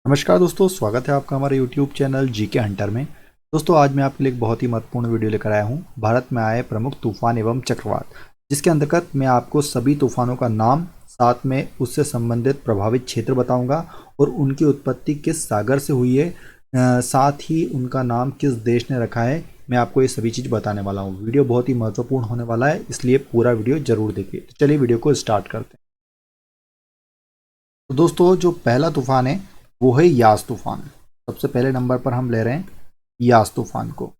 नमस्कार दोस्तों, स्वागत है आपका हमारे YouTube चैनल जीके हंटर में। दोस्तों, आज मैं आपके लिए एक बहुत ही महत्वपूर्ण वीडियो लेकर आया हूं, भारत में आए प्रमुख तूफान एवं चक्रवात, जिसके अंतर्गत मैं आपको सभी तूफानों का नाम, साथ में उससे संबंधित प्रभावित क्षेत्र बताऊंगा और उनकी उत्पत्ति किस सागर से हुई है, साथ ही उनका नाम किस देश ने रखा है। मैं आपको ये सभी चीज़ बताने वाला हूँ। वीडियो बहुत ही महत्वपूर्ण होने वाला है, इसलिए पूरा वीडियो जरूर देखिए। तो चलिए वीडियो को स्टार्ट करते हैं। तो दोस्तों, जो पहला तूफान है वो है यास तूफान। सबसे पहले नंबर पर हम ले रहे हैं यास तूफान को।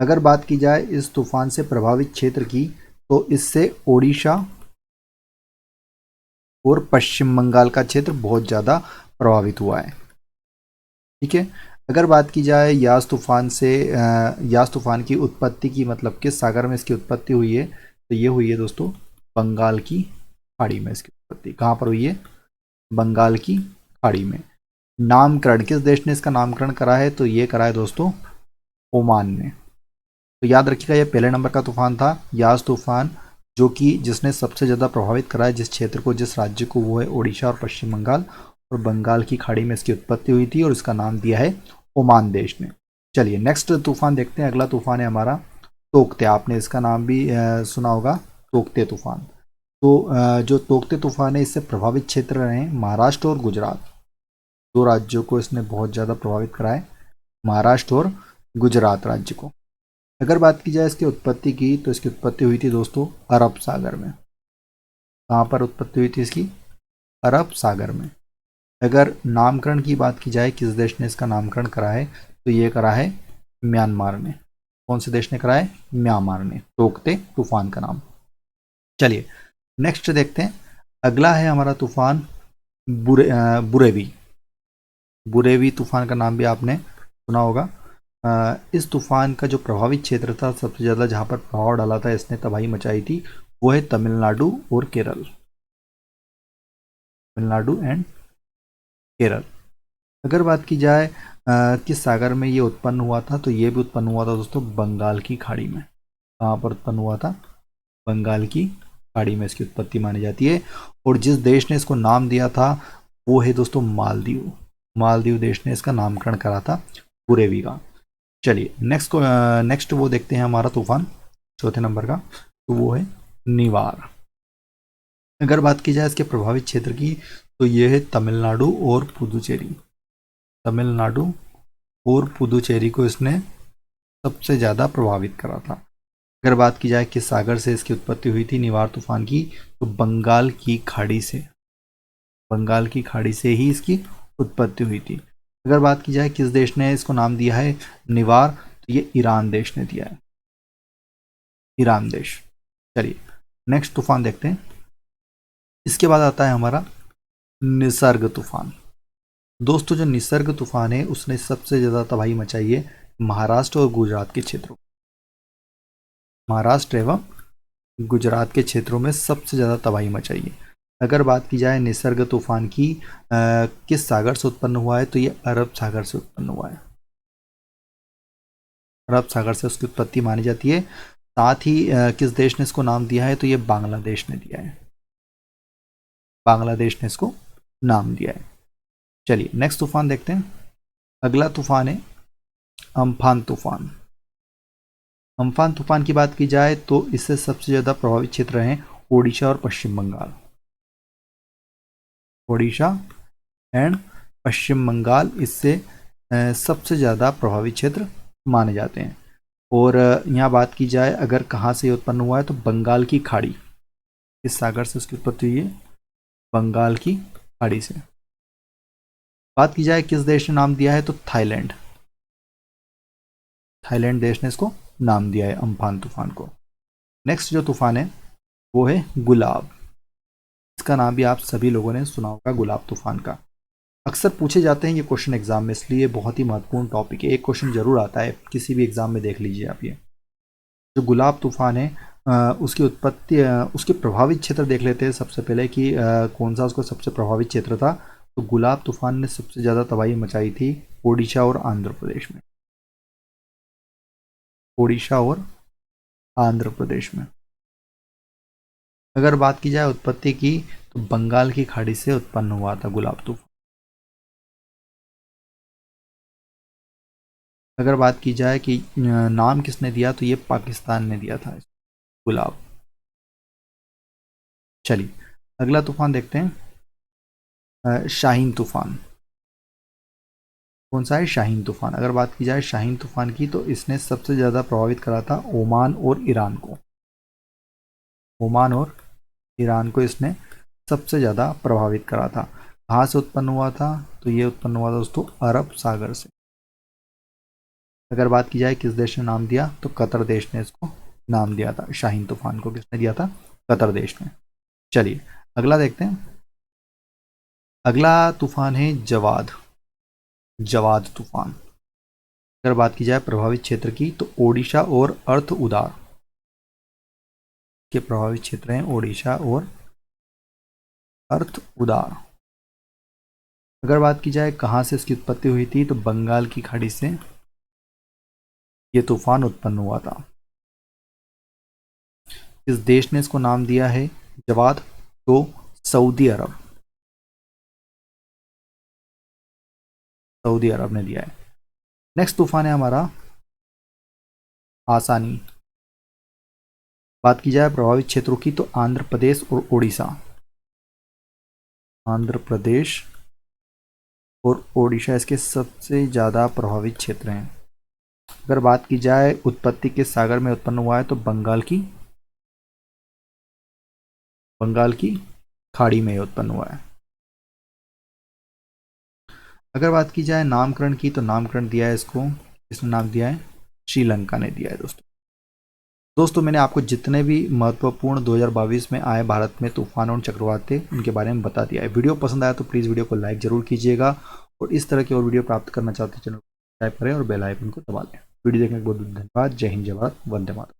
अगर बात की जाए इस तूफान से प्रभावित क्षेत्र की, तो इससे ओडिशा और पश्चिम बंगाल का क्षेत्र बहुत ज़्यादा प्रभावित हुआ है। ठीक है। अगर बात की जाए यास तूफान से, यास तूफान की उत्पत्ति की, मतलब किस सागर में इसकी उत्पत्ति हुई है, तो ये हुई है दोस्तों बंगाल की खाड़ी में। इसकी उत्पत्ति कहाँ पर हुई है? बंगाल की खाड़ी में। नामकरण किस देश ने इसका नामकरण करा है? तो ये करा है दोस्तों ओमान ने। तो याद रखिएगा, ये पहले नंबर का तूफान था यास तूफान, जो कि जिसने सबसे ज़्यादा प्रभावित करा है जिस क्षेत्र को, जिस राज्य को, वो है ओडिशा और पश्चिम बंगाल। और बंगाल की खाड़ी में इसकी उत्पत्ति हुई थी और इसका नाम दिया है ओमान देश ने। चलिए नेक्स्ट तूफान देखते हैं। अगला तूफान है हमारा तोकते। आपने इसका नाम भी सुना होगा, तोकते तूफान। तो जो तोकते तूफान है, इससे प्रभावित क्षेत्र रहे महाराष्ट्र और गुजरात। दो राज्यों को इसने बहुत ज़्यादा प्रभावित करा है, महाराष्ट्र और गुजरात राज्य को। अगर बात की जाए इसकी उत्पत्ति की, तो इसकी उत्पत्ति हुई थी दोस्तों अरब सागर में। कहाँ पर उत्पत्ति हुई थी इसकी? अरब सागर में। अगर नामकरण की बात की जाए, किस देश ने इसका नामकरण करा है, तो ये करा है म्यांमार ने। कौन से देश ने करा है? म्यांमार ने, तोकते तूफान का नाम। चलिए नेक्स्ट देखते हैं। अगला है हमारा तूफान बुरेवी। बुरेवी तूफान का नाम भी आपने सुना होगा। इस तूफान का जो प्रभावित क्षेत्र था, सबसे ज़्यादा जहाँ पर प्रभाव डाला था, इसने तबाही मचाई थी, वो है तमिलनाडु और केरल। तमिलनाडु एंड केरल। अगर बात की जाए किस सागर में ये उत्पन्न हुआ था, तो ये भी उत्पन्न हुआ था दोस्तों बंगाल की खाड़ी में। कहाँ पर उत्पन्न हुआ था? बंगाल की खाड़ी में इसकी उत्पत्ति मानी जाती है। और जिस देश ने इसको नाम दिया था, वो है दोस्तों मालदीव। मालदीव देश ने इसका नामकरण करा था बुरेवी का। चलिए नेक्स्ट वो देखते हैं हमारा तूफान चौथे नंबर का, तो वो है निवार। अगर बात की जाए इसके प्रभावित क्षेत्र की, तो ये है तमिलनाडु और पुदुचेरी। तमिलनाडु और पुदुचेरी को इसने सबसे ज़्यादा प्रभावित करा था। अगर बात की जाए किस सागर से इसकी उत्पत्ति हुई थी निवार तूफान की, तो बंगाल की खाड़ी से। बंगाल की खाड़ी से ही इसकी उत्पत्ति हुई थी। अगर बात की जाए किस देश ने इसको नाम दिया है निवार, तो ये ईरान देश ने दिया है, ईरान देश। चलिए नेक्स्ट तूफान देखते हैं। इसके बाद आता है हमारा निसर्ग तूफान। दोस्तों, जो निसर्ग तूफान है उसने सबसे ज़्यादा तबाही मचाई है महाराष्ट्र और गुजरात के क्षेत्रों। महाराष्ट्र एवं गुजरात के क्षेत्रों में सबसे ज़्यादा तबाही मचाई है। अगर बात की जाए निसर्ग तूफान की, किस सागर से उत्पन्न हुआ है, तो ये अरब सागर से उत्पन्न हुआ है। अरब सागर से उसकी उत्पत्ति मानी जाती है। साथ ही किस देश ने इसको नाम दिया है, तो ये बांग्लादेश ने दिया है। बांग्लादेश ने इसको नाम दिया है। चलिए नेक्स्ट तूफान देखते हैं। अगला तूफान है अम्फान तूफान। अम्फान तूफान की बात की जाए, तो इससे सबसे ज़्यादा प्रभावित क्षेत्र हैं ओडिशा और पश्चिम बंगाल। ओडिशा एंड पश्चिम बंगाल इससे सबसे ज़्यादा प्रभावित क्षेत्र माने जाते हैं। और यहाँ बात की जाए अगर कहाँ से ये उत्पन्न हुआ है, तो बंगाल की खाड़ी। इस सागर से उसकी उत्पत्ति हुई है, बंगाल की खाड़ी से। बात की जाए किस देश ने नाम दिया है, तो थाईलैंड। थाईलैंड देश ने इसको नाम दिया है अम्फान तूफान को। नेक्स्ट जो तूफान है वो है गुलाब। इसका नाम भी आप सभी लोगों ने सुना होगा, गुलाब तूफान का। अक्सर पूछे जाते हैं ये क्वेश्चन एग्जाम में, इसलिए बहुत ही महत्वपूर्ण टॉपिक है। एक क्वेश्चन जरूर आता है किसी भी एग्जाम में, देख लीजिए आप। ये जो गुलाब तूफान है, उसकी उत्पत्ति, उसके प्रभावित क्षेत्र देख लेते हैं सबसे पहले कि कौन सा उसका सबसे प्रभावित क्षेत्र था। तो गुलाब तूफान ने सबसे ज़्यादा तबाही मचाई थी ओडिशा और आंध्र प्रदेश में। ओडिशा और आंध्र प्रदेश में। अगर बात की जाए उत्पत्ति की, तो बंगाल की खाड़ी से उत्पन्न हुआ था गुलाब तूफान। अगर बात की जाए कि नाम किसने दिया, तो ये पाकिस्तान ने दिया था, गुलाब। चलिए अगला तूफान देखते हैं, शाहीन तूफान। कौन सा है? शाहीन तूफान। अगर बात की जाए शाहीन तूफान की, तो इसने सबसे ज़्यादा प्रभावित करा था ओमान और ईरान को। ओमान और ईरान को इसने सबसे ज़्यादा प्रभावित करा था। कहाँ से उत्पन्न हुआ था? तो ये उत्पन्न हुआ था दोस्तों अरब सागर से। अगर बात की जाए किस देश ने नाम दिया, तो कतर देश ने इसको नाम दिया था। शाहीन तूफान को किसने दिया था? कतर देश ने। चलिए अगला देखते हैं। अगला तूफान है जवाद। जवाद तूफान। अगर बात की जाए प्रभावित क्षेत्र की, तो ओडिशा और अर्थ उदार के प्रभावित क्षेत्र हैं, ओडिशा और अर्थ उदार। अगर बात की जाए कहाँ से इसकी उत्पत्ति हुई थी, तो बंगाल की खाड़ी से ये तूफान उत्पन्न हुआ था। इस देश ने इसको नाम दिया है जवाद, तो सऊदी अरब। सऊदी अरब ने दिया है। नेक्स्ट तूफान है हमारा आसानी। बात की जाए प्रभावित क्षेत्रों की, तो आंध्र प्रदेश और उड़ीसा। आंध्र प्रदेश और ओडिशा इसके सबसे ज़्यादा प्रभावित क्षेत्र हैं। अगर बात की जाए उत्पत्ति किस सागर में उत्पन्न हुआ है, तो बंगाल की खाड़ी में उत्पन्न हुआ है। अगर बात की जाए नामकरण की, तो नामकरण दिया है इसको, इसने नाम दिया है श्रीलंका ने दिया है दोस्तों मैंने आपको जितने भी महत्वपूर्ण 2022 में आए भारत में तूफान और चक्रवात थे उनके बारे में बता दिया है। वीडियो पसंद आया तो प्लीज़ वीडियो को लाइक जरूर कीजिएगा, और इस तरह की और वीडियो प्राप्त करना चाहते हैं चैनल को सब्सक्राइब करें और बेल आइकन को दबा लें। वीडियो देखने के बहुत बहुत धन्यवाद। जय हिंद, जय भारत, वंदे मातरम।